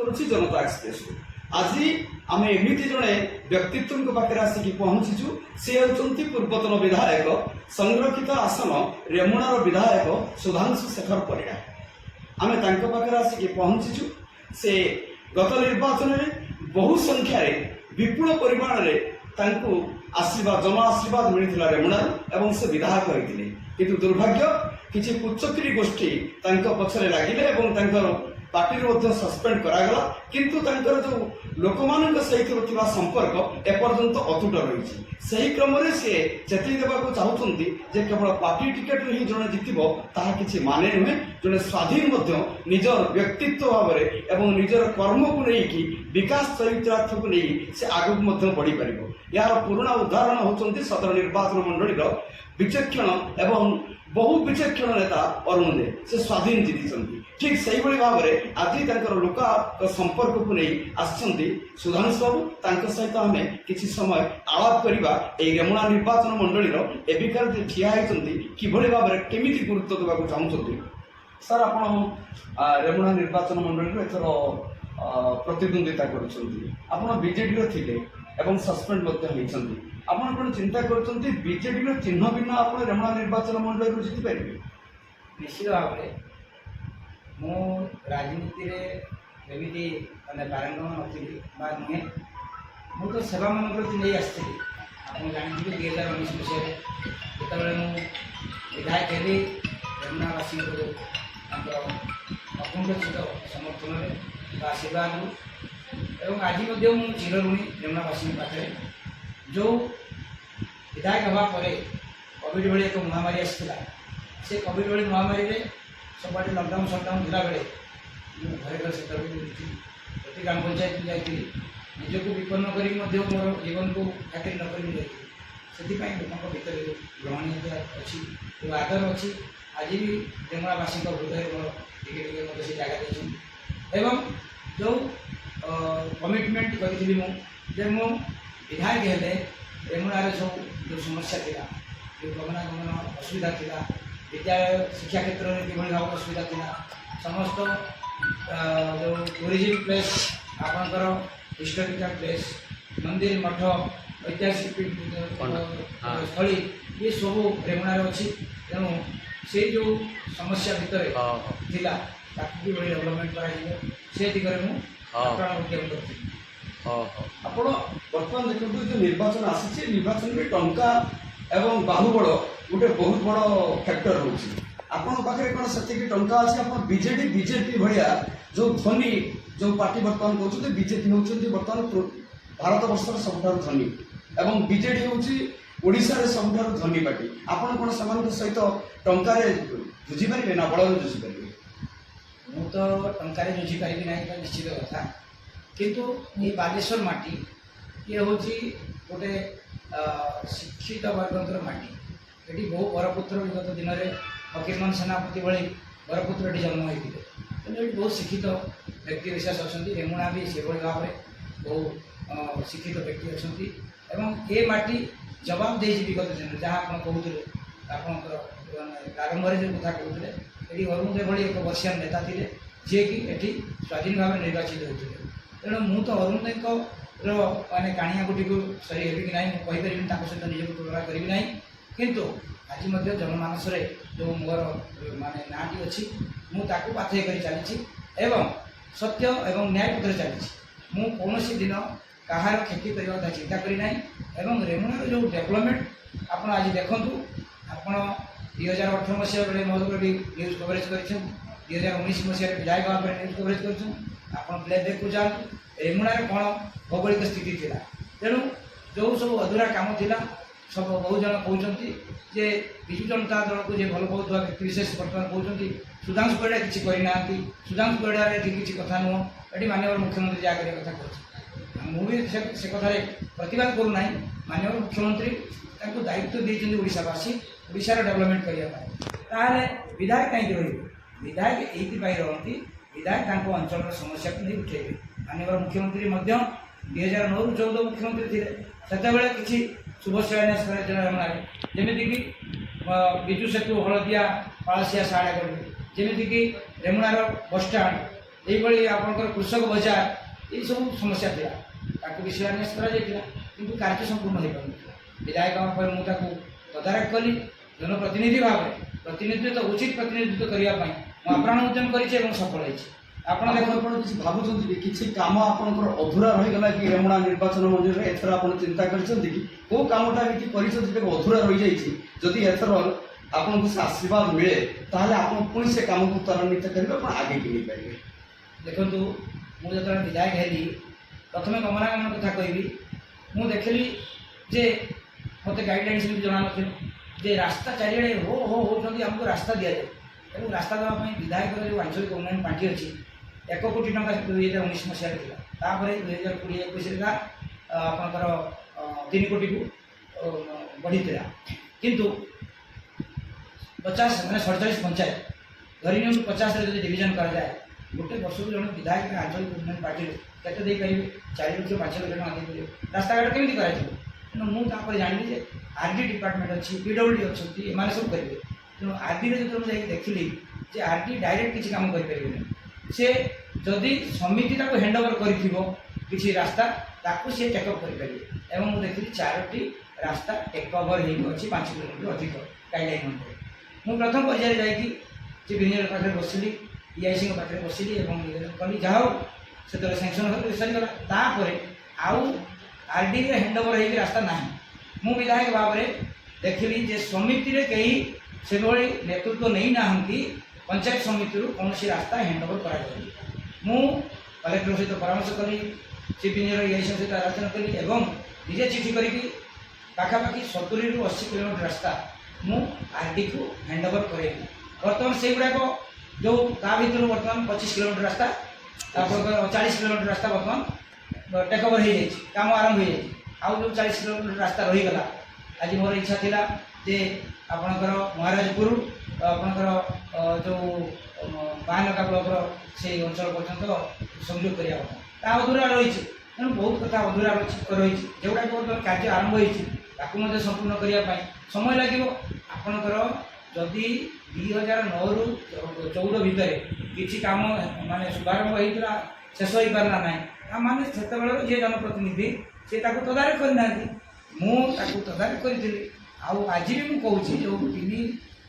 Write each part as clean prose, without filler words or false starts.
करुच्ची जनता express आज आम एमती जड़े व्यक्तित्व पाखे आसिक पहुंचीचु सी होती पूर्वतन विधायक संरक्षित आसन रेमुणार विधायक सुधांशु शेखर परिड़ा आम पाखे आसिक पहुंचीचु से गत निर्वाचन में बहु संख्यार विपुल परिमाण में आशीर्वाद जन आशीर्वाद मिलता रेमुणार एवं से विधायक होते किंतु दुर्भाग्य किसी कुचक्री गोष्ठी पछरे लगिले पार्टी सस्पेंड करागला किंतु जो लोक मान सहित संपर्क एपर्यंत अतुट रही से क्रम से चेतई देवाक चाहते केवल पार्टी टिकेट ही जड़े जितब ताहा किसी माने नुहे जड़े स्वाधीन निजर व्यक्तित्व भाव में निजर कर्म को लेकिन विकास चरित्रार्थ को नहीं से आगक बढ़ी पार यार पुराणा उदाहरण होती सदर निर्वाचन मंडल विचक्षण एवं बहु विचक्षण नेता अरुण दे से स्वाधीन जीति ठीक से भाव में आज लोक संपर्क को नहीं आसुधांशु बाबू सहित आम किसी समय आलाप करवा रेमुणा निर्वाचन मंडल एबिकार ठिया होती किभली भाव में केमी गुरुत्व देवाक चाहते सर आप रेमुणा निर्वाचन मंडल एथर प्रतिद्वंदिता कर बीजेडी थे एवं सस्पेंड होती आपण कौन चिंता करते बीजेडी चिन्ह भिन्न आप रेमुणा निर्वाचन मंडल जीति पारे निश्चित भाव में मु राजनीति एमती मैंने पारंगम नी नुहे मु तो सेवा मन प्रति नहीं आसती आप जानते 2019 मसीह जो विधायक हेली रेमुणावासी अकुंठित समर्थन आशीर्वाद एवं आज चिरऋणी रेमुणावासी पाखे जो विधायक हवा पर कोविड भाई एक महामारी आसाला से कोविड भाई महामारी में सब लकडाउन सटडाउन था बेले घर से प्रति ग्राम पंचायत जाती निजक विपन्न कर मोर जीवन को खातिर न कर से लोक भर ग्रहणीयता अच्छी जो आदर अच्छी आज भी रेमुणावासी हृदय मोर टे से जगह देती एवं जो कमिटमेंट करी मु विधायक हेले रेमुणार सब जो समस्या थी जो गमनागमन असुविधा थी विद्यालय शिक्षा क्षेत्र में किभली भाव असुविधा थी समस्त जो टूरिज्म प्लेस आपणकर हिस्टोरिकल प्लेस मंदिर मठ ऐतिहासिक स्थली ये सब रेमुणार अच्छी तेणु से जो समस्या भितर थिला ताकि डेवलपमेंट कर दिगरे मुझे उद्यम करती आपण बर्तमान देखो जो निर्वाचन आसी निर्वाचन में टंका एवं बाहुबल गोटे बहुत बड़ फैक्टर रोचे आपण पाखे कौन से टंका अच्छे आप बीजेडी बीजेपी भाया जो धनी जो पार्टी बर्तमान कहते बीजेपी होती बर्तमान भारत वर्षर सबुठ धनी एवं बीजेडी हूँ ओडिशा सबुठ धनी पार्टी आपण कौन से सहित टंकार जुझी पारे ना बल जुझी पारे मु तो टंकार जुझी पारि ना निश्चित कथा किंतु ये बालेश्वर माटी ये हूँ गोटे शिक्षित वर्गंर माटी ये बहु बरपुत्र विगत दिन में फकीरमोहन सेनापति भाई बरपुत्र जन्म होते तेनाली बहुत शिक्षित व्यक्ति विशेष अच्छा रेमुणा भी से भाव में बहु शिक्षित व्यक्ति अच्छा ये माटी जवाब दे विगत दिन जहाँ आप कहते प्रारंभ जो कथा कहते ये अरुण देव भाई एक वर्षियान नेता थे जी कि स्वाधीन भाव निर्वाचित होते तेणु मु तो अरुण देव माने काणिया गुटी को सही हेबी कि नहीं मुझे सहित निजक तुलना करी ना किंतु आज जनमानस जो मोर माने नाटी अच्छी मुझे पाथेय कर चली एवं सत्य एवं न्याय पत्र चली मु कौन दिन कहार क्षति करने चिंता करना एवं रेमुणार जो डेवलपमेंट आप आज देखूँ आपड़ 2018 मसीह बेले मधुकर भी न्यूज कवरेज कर 2019 मसीह विधायक भाव में न्यूज कवरेज कर आप प्ले देखु जाए रेमुणार कौन भौगोलिक स्थिति थी तेणु जो सब अधूरा काम थिला सब बहुत जन कहते जे विजु जनता दल को भल पाता व्यक्ति विशेष बर्तमान कहते सुधांशु परिड़ा किसी करना सुधांशु परिड़ा किसी कथा नुह ये माननीय मुख्यमंत्री जहाँ कथा कह मुझे से कथार प्रतिवाद करूना माननीय मुख्यमंत्री दायित्व देते ओडावासी ओडार डेवलपमेंट करने विधायक कहीं रही विधायक ये रही विधायक अंचल समस्या को नहीं उठे माननीय मुख्यमंत्री 2009 ରୁ 14 मुख्यमंत्री थे से किसी शुभ शिलान्यास जमीक बिजु सेतु हलदिया पालसिया साड़ा जमीक रेमुणार बसस्टाण এইভাবে আপনার কৃষক বজার এইসব সমস্যা লা তাকে भी शिलान्यास करा किंतु कार्य संपूर्ण हो पार विधायक पर मुझे तदारख कली जनप्रतिनिधि भाव में प्रतिनिधित्व उचित प्रतिनिधित्व करने आप्राण उद्यम कर सफल होती ଆପଣ କିଛି ଭାବୁଛନ୍ତି କି କିଛି କାମ ଆପଣଙ୍କର ଅଧୁରା ରହିଗଲା କି ରେମୁଣା ନିର୍ବାଚନ ମଣ୍ଡଳୀରେ ଏଥର ଆପଣ ଚିନ୍ତା କରିଛନ୍ତି କି କୋଉ କାମଟା ଏମିତି କରିଛନ୍ତି ଯୋଉଟା ଅଧୁରା ରହିଯାଇଛି ଯଦି ଏଥର ଆପଣଙ୍କୁ ସେ ଆଶୀର୍ବାଦ ମିଳେ ତାହେଲେ ଆପଣ ପୁଣି ସେ କାମକୁ ତ୍ୱରାନ୍ୱିତ କରିବେ ଆପଣ ଆଗେଇକି ନେଇପାରିବେ। ଦେଖନ୍ତୁ ମୁଁ ଯେତେବେଳେ ବିଧାୟକ ହେଲି ପ୍ରଥମେ ଗମନାଗମନ କଥା କହିବି ମୁଁ ଦେଖିଲି ଯେ ମୋତେ ଗାଇଡ଼ଲାଇନ୍ସ ବି ଜଣା ନଥିଲା ଯେ ରାସ୍ତା ଚାରିଆଡ଼େ ହୋ ହୋ ହେଉଛନ୍ତି ଆମକୁ ରାସ୍ତା ଦିଆଯାଏ ଏବଂ ରାସ୍ତା ଦେବା ପାଇଁ ବିଧାୟକର ଯେଉଁ ଆଞ୍ଚଳିକ ଉନ୍ନୟନ ପାଣ୍ଠି ଅଛି 1 କୋଟି ଟଙ୍କା 2019 ମସିହାରେ ଥିଲା ତାପରେ 2020-21 ଆପଣଙ୍କର 3 କୋଟିକୁ ବଢ଼ିଥିଲା କିନ୍ତୁ 50 ମାନେ 47 ପଞ୍ଚାୟତ ଧରି ନିଅନ୍ତୁ 50ରେ ଯଦି ଡିଭିଜନ କରାଯାଏ ଗୋଟେ ବର୍ଷକୁ ଜଣେ ବିଧାୟକ ଆଞ୍ଚଳିକ ଉନ୍ନୟନ ପାର୍ଟିରେ କେତେ ଦେଇପାରିବେ 4 ଲକ୍ଷ 5 ଲକ୍ଷ ଟଙ୍କା ଦେଇପାରିବେ ରାସ୍ତାଘାଟ କେମିତି କରାଯିବ ତେଣୁ ମୁଁ ତାପରେ ଜାଣିଲି ଯେ ଆର୍ଡି ଡିପାର୍ଟମେଣ୍ଟ ଅଛି ପିଡବ୍ଲ୍ୟୁଡି ଅଛନ୍ତି ଏମାନେ ସବୁ କରିବେ ତେଣୁ ଆର୍ଡିରେ ଯେତେବେଳେ ମୁଁ ଯାଇକି ଦେଖିଲି ଯେ ଆର୍ଡି ଡାଇରେକ୍ଟ କିଛି କାମ କରିପାରିବେନି ସେ ଯଦି ସମିତି ତାକୁ ହ୍ୟାଣ୍ଡଓଭର କରିଥିବ କିଛି ରାସ୍ତା ତାକୁ ସେ ଟେକ୍ଅପ୍ କରିପାରିବେ ଏବଂ ମୁଁ ଦେଖିଲି 4ଟି ରାସ୍ତା ଟେକ୍ଓଭର ହେଇକି ଅଛି 5 କିଲୋମିଟର ଅଧିକ ଗାଇଡ଼ଲାଇନ୍ ଅନୁଯାୟୀ ମୁଁ ପ୍ରଥମ ପର୍ଯ୍ୟାୟରେ ଯାଇକି ଚିଫ୍ ଇଞ୍ଜିନିୟର ପାଖରେ ବସିଲି ଇଆଇସିଙ୍କ ପାଖରେ ବସିଲି ଏବଂ ନିବେଦନ କଲି ଯାହା ହଉ ସେତେବେଳେ ସାଂସନ୍ ସରିଗଲା ତାପରେ ଆଉ ଆର୍ଡିରେ ହ୍ୟାଣ୍ଡଓଭର ହେଇକି ରାସ୍ତା ନାହିଁ ମୁଁ ବିଧାୟକ ଭାବରେ ଦେଖିଲି ଯେ ସମିତିରେ କେହି ସେଭଳି ନେତୃତ୍ୱ ନେଇନାହାନ୍ତି पंचायत समिति कौन रास्ता हैंडओवर कराଯାଏ ମୁଁ कलेक्टर सहित परामर्श कली चीफ इंजीनियर इस सहित आलोचना कली एवं निजे चिठी करके पाखापाखि 70 ରୁ 80 किलोमीटर रास्ता मु आरडी को हैंडओवर करे बर्तमान से गुड़ाक जो ता भर बर्तमान 25 किलोमीटर रास्ता 40 किलोमीटर रास्ता बर्तमान टेकओवर हो जाए काम आरंभ हो जाए आउ जो 40 किलोमीटर रास्ता रहीगला आज मोर इच्छा थिला जे आपणकर महाराजपुर आपणकर जो बाहानका ब्लॉक से अंचल पर्यटन संयोग करवा अधूरा रही तेणु बहुत कथा अधूरा रही जोटाक बर्तमान कार्य आरंभ होती संपूर्ण करने समय लगे आपणकर जदि 2009 ରୁ 14 भितर किसी काम माने शुभारंभ होता शेष हो पारला ना माने से जी जनप्रतिनिधि से तदारख करना मुझे तदारख करी आज भी मुझे कहूँ जो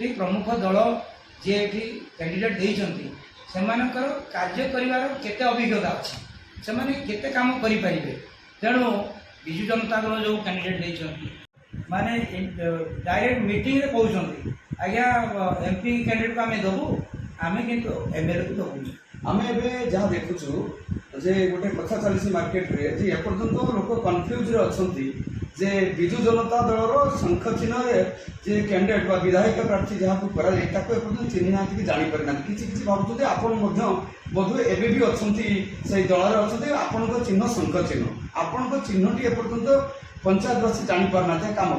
3 प्रमुख दल जी कैंडिडेट देइछंती सेमानकर कार्य करिवार केते अभिज्ञता अच्छी से केते काम करें तेणु विजु जनता दल जो कैंडिडेट देइछंती माने डायरेक्ट मीटिंग रे कहउछंती आज्ञा एमपी कैंडिडेट को आम देवु आम किंतु एमएलए को देवु आम एवं जहाँ देखुचु जे गोटे कथा चली मार्केट रे जे एपर्यंत लोक कन्फ्यूज अच्छी जे विजु जनता दलर शंख चिन्ह जे कैंडिडेट विधायक प्रार्थी जहाँ एपर्यंत चिन्ह ना कि जापर ना कि भावुँ आपड़ बोधे एवं भी अच्छा से दल अच्छा आपण चिन्ह शंख चिन्ह आपण चिन्हटी एपर्यंत पंचायत बस जापर ना कम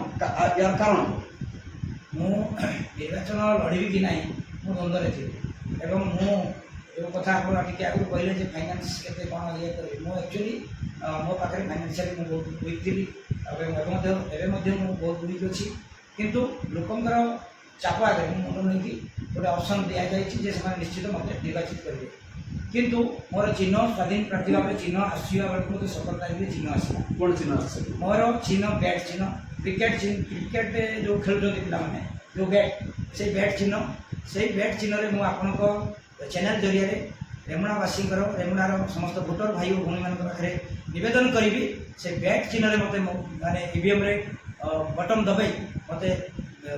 यार कारण मु निर्वाचन लड़बी कि ना मु द्वंद्व थी एवं मु जो कथा आपके आगे कहले फाइनान्स केते कौन ये करें मु एक्चुअली मो पाखे फाइनान्शियली मुझे बहुत वीक थी बहुत वीक अच्छी किंतु लोकंर चाप आगे मुंड नहीं गोटे ऑप्शन दि जाए निश्चित मत निर्वाचित करेंगे किंतु मोर चिन्ह स्वाधीन प्रार्थी भाव चिन्ह आसवा बेलू मत 17 तारीख में चिन्ह आसला कौन चिन्ह आस मोर चिन्ह बैट चिन्ह क्रिकेट जो खेलुं पे जो बैट से बैट चिन्ह से बैट चिन्ह मुझे आपण चैनल जरिया रेमुणावासी रेमुणार समस्त भोटर भाई और भौणी मान पाखे नवेदन करी से बैट चिन्ह मत माने ईवीएम रे बटन दबाई मत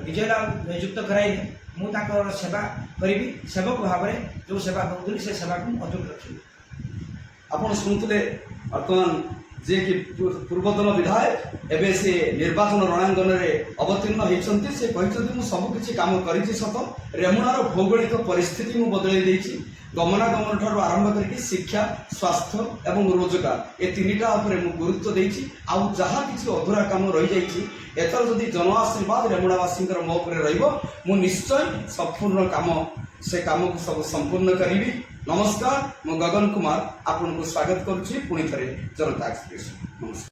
विजयलाल नियुक्त कराइले मुझे सेवा करी सेवक भाव में जो सेवा दूसरी से सेवा को अटूट रखी आप शुणुले बर्तमान जे कि पूर्वतन विधायक एवं से निर्वाचन रणांगन में अवतीर्ण होती से कहते सबकि कम कर सत रेमुणार भौगोलिक परिस्थिति मुझे बदल गमनागमन ठार आरंभ करके शिक्षा स्वास्थ्य एवं रोजगार ये 3टा गुरुत्व देती आउ जहाँ किसी अधूरा कम रही जाइए एथर जदि जन आशीर्वाद रेमुणावासी मो पर निश्चय संपूर्ण कम से कम को सब संपूर्ण करी। नमस्कार मु गगन कुमार आपन को स्वागत करुच्ची पुणी थे जनता एक्सप्रेस नमस्कार।